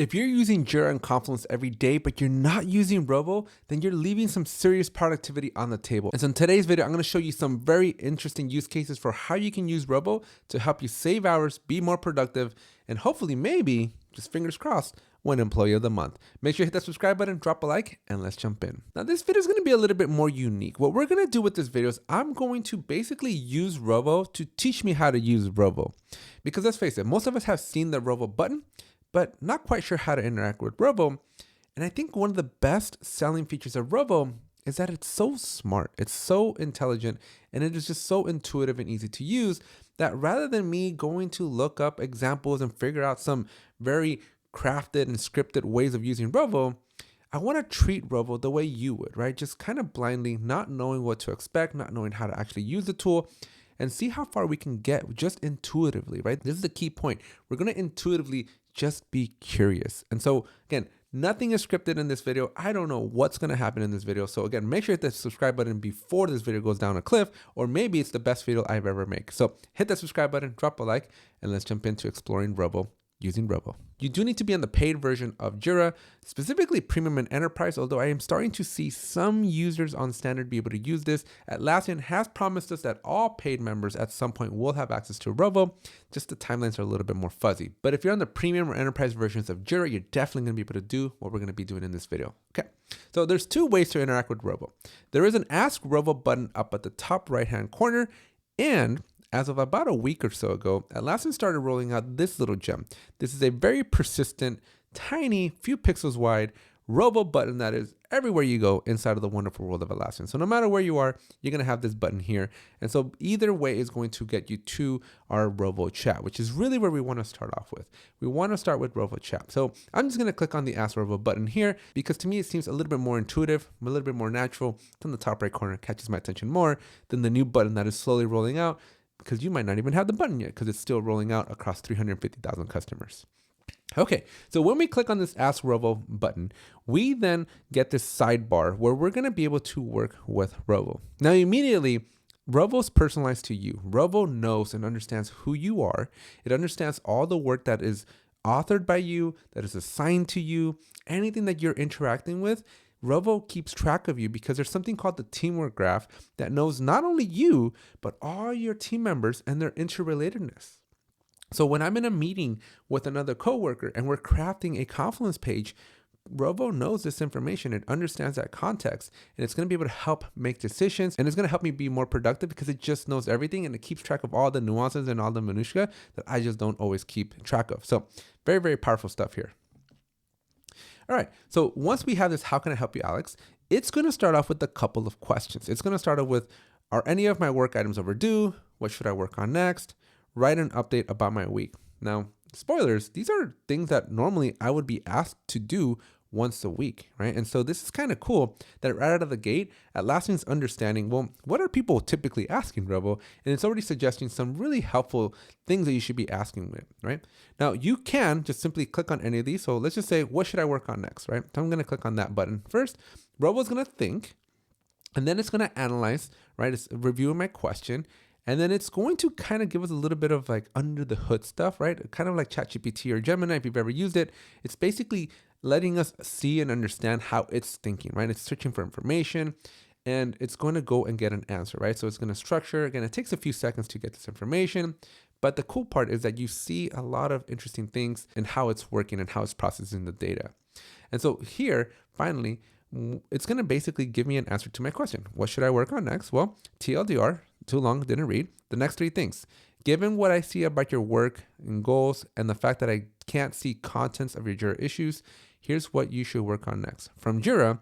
If you're using Jira and Confluence every day, but you're not using Rovo, then you're leaving some serious productivity on the table. And so in today's video, I'm gonna show you some very interesting use cases for how you can use Rovo to help you save hours, be more productive, and hopefully maybe, just fingers crossed, win Employee of the Month. Make sure you hit that subscribe button, drop a like, and let's jump in. Now this video is gonna be a little bit more unique. What we're gonna do with this video is I'm going to basically use Rovo to teach me how to use Rovo. Because let's face it, most of us have seen the Rovo button, but not quite sure how to interact with Rovo. And I think one of the best selling features of Rovo is that it's so smart, it's so intelligent, and it is just so intuitive and easy to use that rather than me going to look up examples and figure out some very crafted and scripted ways of using Rovo, I want to treat Rovo the way you would, right? Just kind of blindly, not knowing what to expect, not knowing how to actually use the tool, and see how far we can get just intuitively, right? This is the key point. We're going to intuitively just be curious. And so again, nothing is scripted in this video. I don't know what's going to happen in this video. So again, make sure to hit the subscribe button before this video goes down a cliff, or maybe it's the best video I've ever made. So hit that subscribe button, drop a like, and let's jump into exploring Rovo using Rovo. You do need to be on the paid version of Jira, specifically Premium and Enterprise, although I am starting to see some users on Standard be able to use this. Atlassian has promised us that all paid members at some point will have access to Rovo, just the timelines are a little bit more fuzzy. But if you're on the Premium or Enterprise versions of Jira, you're definitely gonna be able to do what we're gonna be doing in this video. Okay, so there's two ways to interact with Rovo. There is an Ask Rovo button up at the top right-hand corner, and as of about a week or so ago, Atlassian started rolling out this little gem. This is a very persistent, tiny, few pixels wide Rovo button that is everywhere you go inside of the wonderful world of Atlassian. So no matter where you are, you're gonna have this button here. And so either way is going to get you to our Rovo Chat, which is really where we wanna start off with. We wanna start with Rovo Chat. So I'm just gonna click on the Ask Rovo button here because to me, it seems a little bit more intuitive, a little bit more natural. It's in the top right corner, catches my attention more than the new button that is slowly rolling out, because you might not even have the button yet because it's still rolling out across 350,000 customers. Okay, so when we click on this Ask Rovo button, we then get this sidebar where we're gonna be able to work with Rovo. Now immediately, Rovo's personalized to you. Rovo knows and understands who you are. It understands all the work that is authored by you, that is assigned to you, anything that you're interacting with. Rovo keeps track of you because there's something called the teamwork graph that knows not only you, but all your team members and their interrelatedness. So when I'm in a meeting with another coworker and we're crafting a Confluence page, Rovo knows this information. It understands that context, and it's going to be able to help make decisions, and it's going to help me be more productive because it just knows everything and it keeps track of all the nuances and all the minutiae that I just don't always keep track of. So very, very powerful stuff here. All right, so once we have this, how can I help you, Alex? It's gonna start off with a couple of questions. It's gonna start off with, are any of my work items overdue? What should I work on next? Write an update about my week. Now, spoilers, these are things that normally I would be asked to do once a week, right? And so this is kind of cool that right out of the gate, Atlassian's understanding, well, what are people typically asking, Rovo? And it's already suggesting some really helpful things that you should be asking with, right? Now, you can just simply click on any of these. So let's just say, what should I work on next, right? So I'm gonna click on that button. First, Rovo's gonna think, and then it's gonna analyze, right? It's reviewing my question. And then it's going to kind of give us a little bit of like under the hood stuff, right? Kind of like ChatGPT or Gemini, if you've ever used it. It's basically letting us see and understand how it's thinking, right? It's searching for information and it's going to go and get an answer, right? So it's going to structure. Again, it takes a few seconds to get this information. But the cool part is that you see a lot of interesting things in how it's working and how it's processing the data. And so here, finally, it's going to basically give me an answer to my question. What should I work on next? Well, TLDR, too long, didn't read. The next three things. Given what I see about your work and goals and the fact that I can't see contents of your Jira issues, here's what you should work on next. From Jira,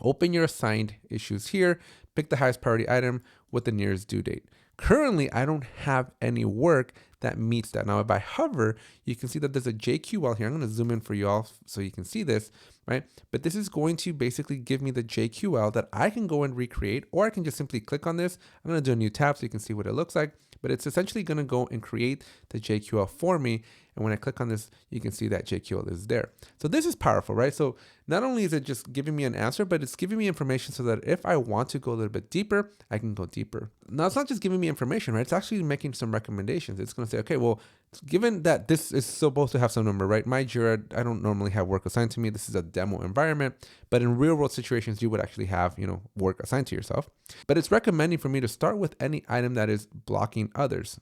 open your assigned issues here, pick the highest priority item with the nearest due date. Currently, I don't have any work that meets that. Now, if I hover, you can see that there's a JQL here. I'm going to zoom in for you all so you can see this, right? But this is going to basically give me the JQL that I can go and recreate, or I can just simply click on this. I'm going to do a new tab so you can see what it looks like, but it's essentially going to go and create the JQL for me. And when I click on this, you can see that JQL is there. So this is powerful, right? So not only is it just giving me an answer, but it's giving me information so that if I want to go a little bit deeper, I can go deeper. Now, it's not just giving me information, right? It's actually making some recommendations. It's going to say, okay, well, given that this is supposed to have some number, right? My Jira, I don't normally have work assigned to me. This is a demo environment, but in real world situations, you would actually have, work assigned to yourself. But it's recommending for me to start with any item that is blocking others,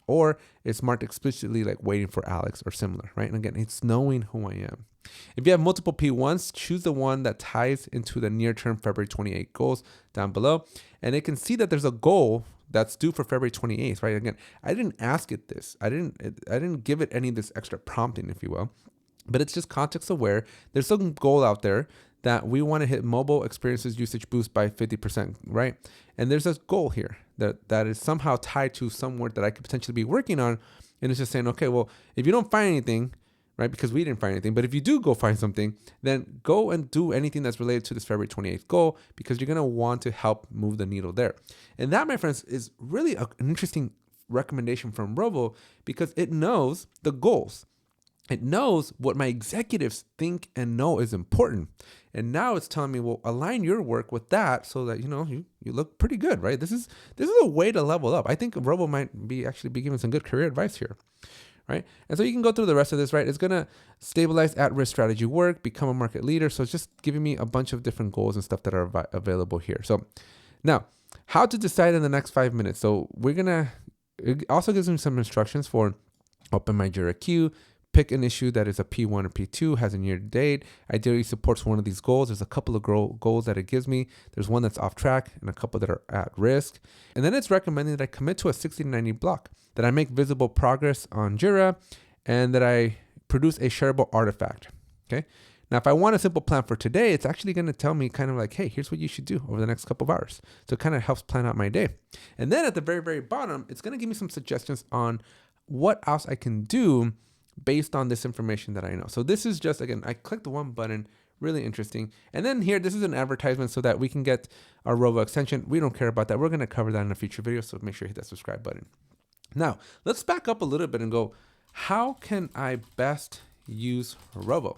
or it's marked explicitly like waiting for Alex or similar, right? And again, it's knowing who I am. If you have multiple P1s, choose the one that ties into the near-term February 28 goals down below. And it can see that there's a goal that's due for February 28th, right? Again, I didn't ask it this. I didn't give it any of this extra prompting, if you will, but it's just context aware. There's some goal out there that we want to hit mobile experiences usage boost by 50%, right? And there's a goal here that is somehow tied to some work that I could potentially be working on. And it's just saying, okay, well, if you don't find anything, right? Because we didn't find anything. But if you do go find something, then go and do anything that's related to this February 28th goal, because you're going to want to help move the needle there. And that, my friends, is really an interesting recommendation from Rovo, because it knows the goals. It knows what my executives think and know is important. And now it's telling me, well, align your work with that so that, you look pretty good, right? This is a way to level up. I think Rovo might be giving some good career advice here. Right? And so you can go through the rest of this, right? It's going to stabilize at-risk strategy work, become a market leader. So it's just giving me a bunch of different goals and stuff that are available here. So now, how to decide in the next 5 minutes. So it also gives me some instructions for open my Jira queue, pick an issue that is a P1 or P2, has a year to date, ideally supports one of these goals. There's a couple of goals that it gives me. There's one that's off track and a couple that are at risk. And then it's recommending that I commit to a 60 to 90 block, that I make visible progress on Jira, and that I produce a shareable artifact. Okay. Now, if I want a simple plan for today, it's actually going to tell me kind of like, hey, here's what you should do over the next couple of hours. So it kind of helps plan out my day. And then at the very, very bottom, it's going to give me some suggestions on what else I can do based on this information that I know. So this is just, again, I clicked the one button, really interesting. And then here, this is an advertisement so that we can get our Rovo extension. We don't care about that. We're going to cover that in a future video. So make sure you hit that subscribe button. Now, let's back up a little bit and go, how can I best use Rovo?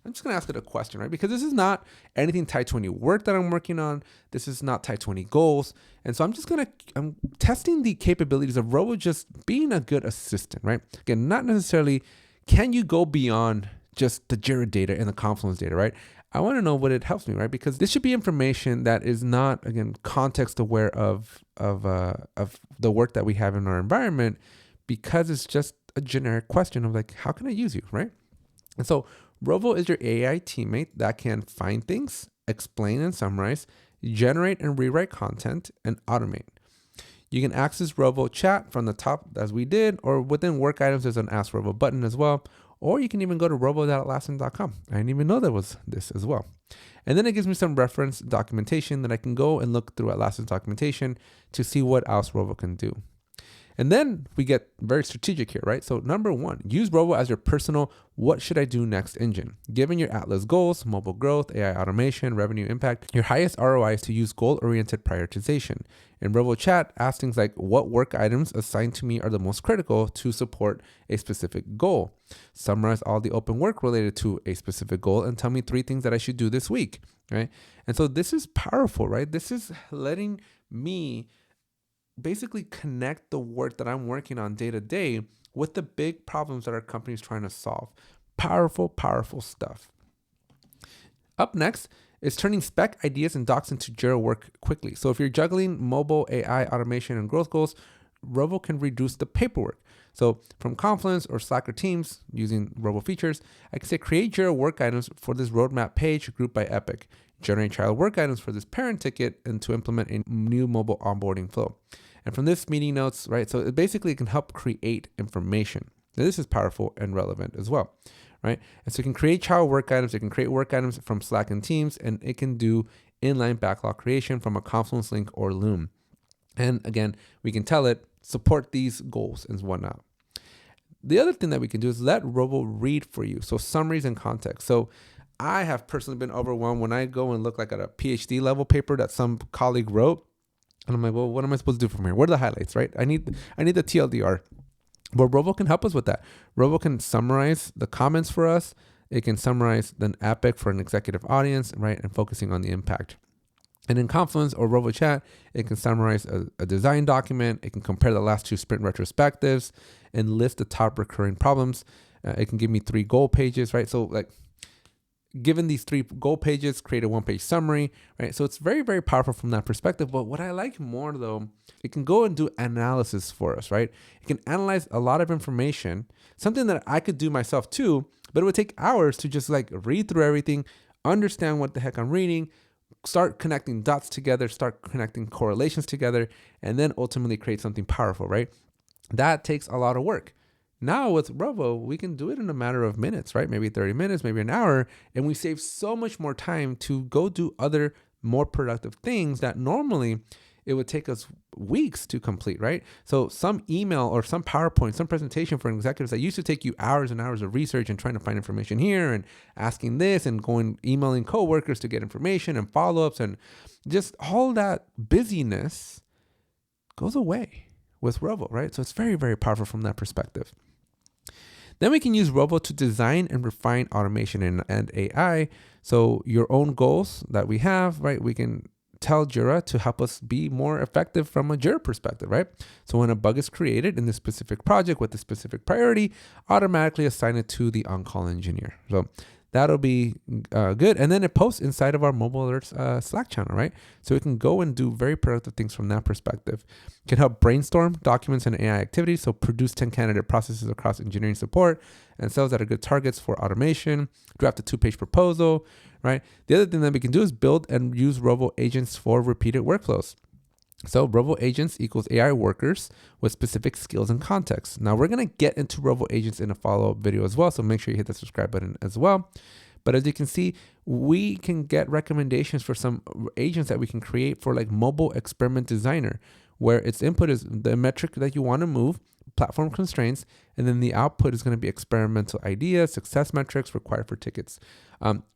I'm just going to ask it a question, right? Because this is not anything tied to any work that I'm working on. This is not tied to any goals. And so I'm testing the capabilities of Rovo just being a good assistant, right? Again, not necessarily, can you go beyond just the Jira data and the Confluence data, right? I want to know what it helps me, right? Because this should be information that is not, again, context aware of the work that we have in our environment, because it's just a generic question of like, how can I use you, right? And so Rovo is your AI teammate that can find things, explain and summarize, generate and rewrite content, and automate. You can access Rovo Chat from the top as we did, or within work items, there's an Ask Rovo button as well. Or you can even go to rovo.atlassian.com. I didn't even know there was this as well. And then it gives me some reference documentation that I can go and look through Atlassian's documentation to see what else Rovo can do. And then we get very strategic here, right? So number one, use Rovo as your personal what should I do next engine. Given your Atlas goals, mobile growth, AI automation, revenue impact, your highest ROI is to use goal-oriented prioritization. In Rovo Chat, ask things like, what work items assigned to me are the most critical to support a specific goal? Summarize all the open work related to a specific goal and tell me 3 things that I should do this week, right? And so this is powerful, right? This is letting me basically connect the work that I'm working on day to day with the big problems that our company is trying to solve. Powerful, powerful stuff. Up next is turning spec ideas and docs into Jira work quickly. So if you're juggling mobile, AI, automation, and growth goals, Rovo can reduce the paperwork. So from Confluence or Slack or Teams, using Rovo features, I can say create Jira work items for this roadmap page grouped by epic. Generate child work items for this parent ticket, and to implement a new mobile onboarding flow. And from this, meeting notes, right? So it basically can help create information. Now, this is powerful and relevant as well, right? And so it can create child work items. It can create work items from Slack and Teams, and it can do inline backlog creation from a Confluence link or Loom. And again, we can tell it, support these goals and whatnot. The other thing that we can do is let Rovo read for you. So summaries and context. So I have personally been overwhelmed when I go and look like at a PhD level paper that some colleague wrote. And I'm like, well, what am I supposed to do from here? What are the highlights, right? I need the TLDR. Well, Rovo can help us with that. Rovo can summarize the comments for us. It can summarize an epic for an executive audience, right? And focusing on the impact. And in Confluence or Rovo Chat, it can summarize a design document. It can compare the last 2 sprint retrospectives and list the top recurring problems. It can give me 3 goal pages, right? So like, given these 3 goal pages, create a 1-page summary, right? So it's very, very powerful from that perspective. But what I like more though, it can go and do analysis for us, right? It can analyze a lot of information, something that I could do myself too, but it would take hours to just like read through everything, understand what the heck I'm reading, start connecting dots together, start connecting correlations together, and then ultimately create something powerful, right? That takes a lot of work. Now with Rovo, we can do it in a matter of minutes, right? Maybe 30 minutes, maybe an hour, and we save so much more time to go do other more productive things that normally it would take us weeks to complete, right? So some email or some PowerPoint, some presentation for executives that used to take you hours and hours of research and trying to find information here and asking this and going emailing coworkers to get information and follow-ups and just all that busyness goes away with Rovo, right? So it's very, very powerful from that perspective. Then we can use Rovo to design and refine automation and AI. So your own goals that we have, right? We can tell Jira to help us be more effective from a Jira perspective, right? So when a bug is created in this specific project with a specific priority, automatically assign it to the on-call engineer. So that'll be good. And then it posts inside of our mobile alerts Slack channel, right? So it can go and do very productive things from that perspective. It can help brainstorm documents and AI activities. So produce 10 candidate processes across engineering support and sales that are good targets for automation. Draft a 2-page proposal, right? The other thing that we can do is build and use Rovo agents for repeated workflows. So Rovo agents equals AI workers with specific skills and context. Now we're going to get into Rovo agents in a follow-up video as well. So make sure you hit the subscribe button as well. But as you can see, we can get recommendations for some agents that we can create for like mobile experiment designer, where its input is the metric that you want to move, platform constraints, and then the output is going to be experimental ideas, success metrics required for tickets.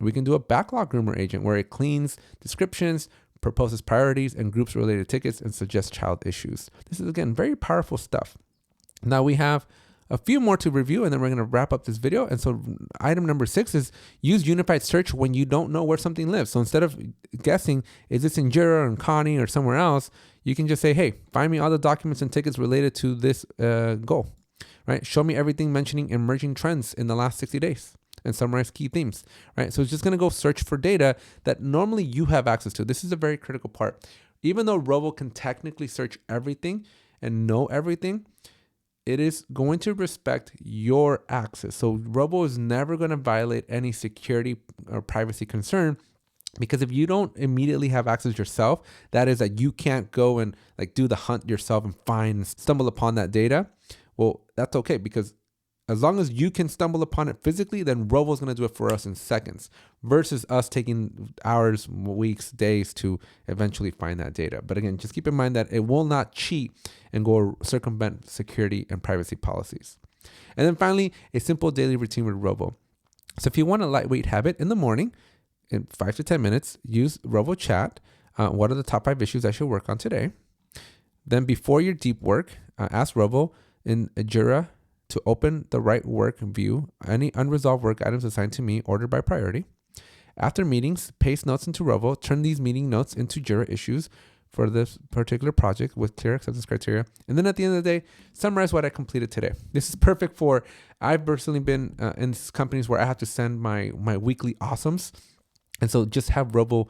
We can do a backlog groomer agent where it cleans descriptions, proposes priorities and groups related tickets, and suggests child issues. This is, again, very powerful stuff. Now we have a few more to review, and then we're going to wrap up this video. And so item number 6 is use unified search when you don't know where something lives. So instead of guessing, is this in Jira or in Connie or somewhere else, you can just say, hey, find me all the documents and tickets related to this goal, right? Show me everything mentioning emerging trends in the last 60 days. And summarize key themes, right? So it's just going to go search for data that normally you have access to. This is a very critical part. Even though Rovo can technically search everything and know everything, it is going to respect your access. So Rovo is never going to violate any security or privacy concern, because if you don't immediately have access yourself, that is that you can't go and like do the hunt yourself and find, stumble upon that data. Well, that's okay, because as long as you can stumble upon it physically, then Rovo is going to do it for us in seconds versus us taking hours, weeks, days to eventually find that data. But again, just keep in mind that it will not cheat and go circumvent security and privacy policies. And then finally, a simple daily routine with Rovo. So if you want a lightweight habit in the morning, in 5 to 10 minutes, use Rovo Chat. What are the top 5 issues I should work on today? Then before your deep work, ask Rovo in Jira to open the right work view, any unresolved work items assigned to me, ordered by priority. After meetings, paste notes into Rovo, turn these meeting notes into Jira issues for this particular project with clear acceptance criteria. And then at the end of the day, summarize what I completed today. This is perfect for, I've personally been in companies where I have to send my weekly awesomes. And so just have Rovo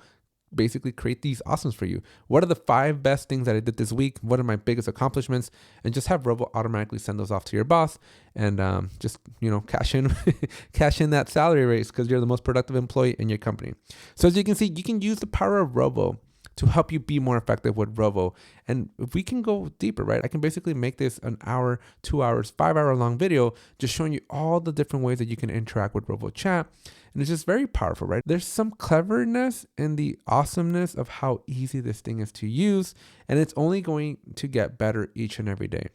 basically create these awesomes for you. What are the 5 best things that I did this week? What are my biggest accomplishments? And just have Rovo automatically send those off to your boss and just, cash in that salary raise because you're the most productive employee in your company. So as you can see, you can use the power of Rovo to help you be more effective with Rovo. And if we can go deeper, right, I can basically make this an hour, 2 hours, 5-hour long video, just showing you all the different ways that you can interact with Rovo Chat. And it's just very powerful, right? There's some cleverness in the awesomeness of how easy this thing is to use. And it's only going to get better each and every day.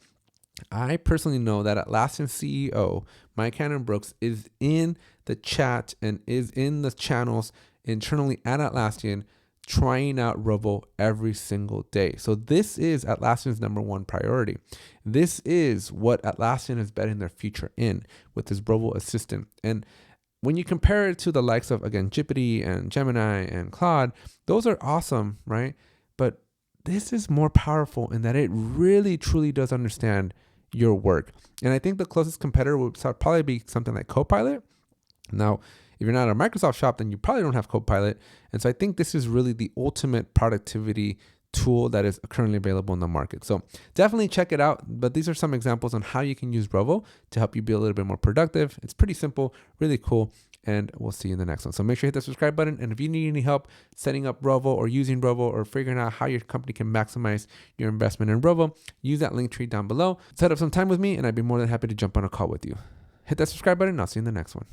I personally know that Atlassian CEO, Mike Cannon-Brookes, is in the chat and is in the channels internally at Atlassian trying out Rovo every single day. So this is Atlassian's #1 priority. This is what Atlassian is betting their future in with this Rovo assistant. And when you compare it to the likes of, again, Jipity and Gemini and Claude, those are awesome, right? But this is more powerful in that it really, truly does understand your work. And I think the closest competitor would probably be something like Copilot. Now, if you're not a Microsoft shop, then you probably don't have Copilot. And so I think this is really the ultimate productivity tool that is currently available in the market. So definitely check it out. But these are some examples on how you can use Rovo to help you be a little bit more productive. It's pretty simple, really cool. And we'll see you in the next one. So make sure you hit the subscribe button. And if you need any help setting up Rovo or using Rovo or figuring out how your company can maximize your investment in Rovo, use that link tree down below. Set up some time with me and I'd be more than happy to jump on a call with you. Hit that subscribe button and I'll see you in the next one.